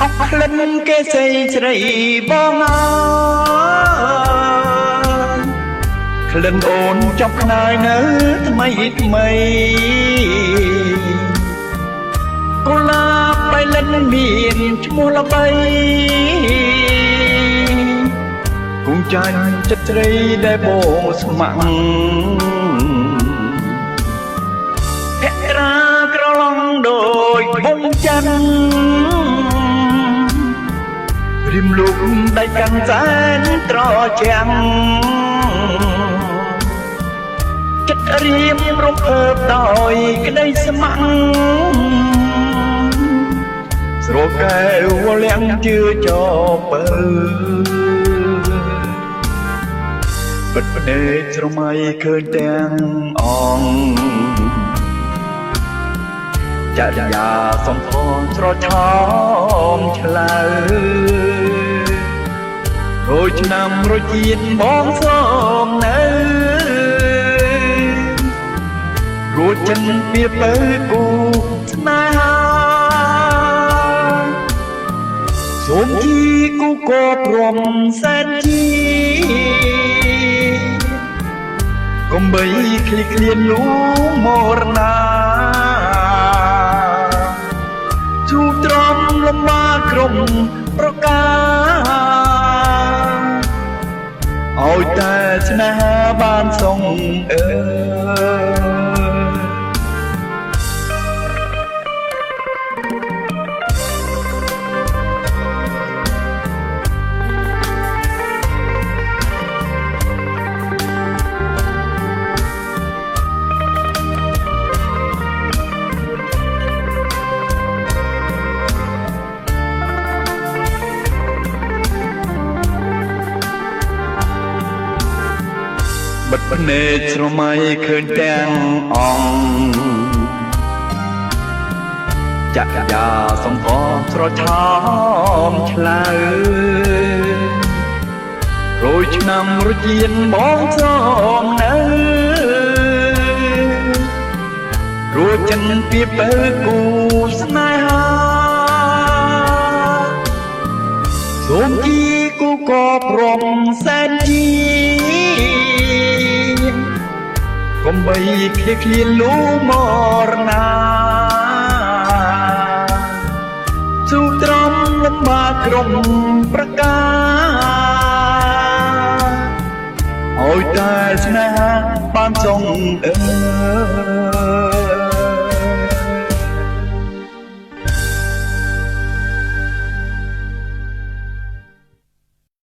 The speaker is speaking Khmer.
អស់ក្លិនគេសីស្រីបងអើយក្លិនអូនចាប់ខ្នើយនៅថ្មីថ្មីកុលាបបៃលិនមានឈ្មោះល្បីគង់ចាញ់ចិត្តស្រីដែលបងស្ម័គ្រភក្ត្រាក្រឡងដូចបងច័ន្ទរិមលុកដៃកាន់សែនត្រចាំងចិត្តរៀមរំភើបដោយក្តីស្ម័គ្រស្រកែវលៀងជឿចោពើបិទភ្នែកស្រមៃឃើញទាំងអងចរិយាសំផនស្រឆោមឆ្លើរួចឆ្នាំរួចជាតិបងសូមនៅរួចចិនពីបើគូស្នេហាសូមជីគូកបរំសែនជីកុំបីឃ្លីឃ្លានលូមរណាជួបទ្រាំលំបាកក្រុមប្រការឲ្យតែស្នេហាបានសងបិទភ្នែកស្រមៃឃើញទាំងអង្គចក្យាសំផនស្រឆោមឆ្លើរួចឆ្នាំរួចជាតិបងសូមនៅរួចចិនពីបើគូស្នេហាសូមជីគូកបរំសែនជីកុំបីឃ្លៀឃ្លានលូមរណាជួបទ្រាំលំបាកក្រុមប្រការឲ្យតែស្នេហាបានសង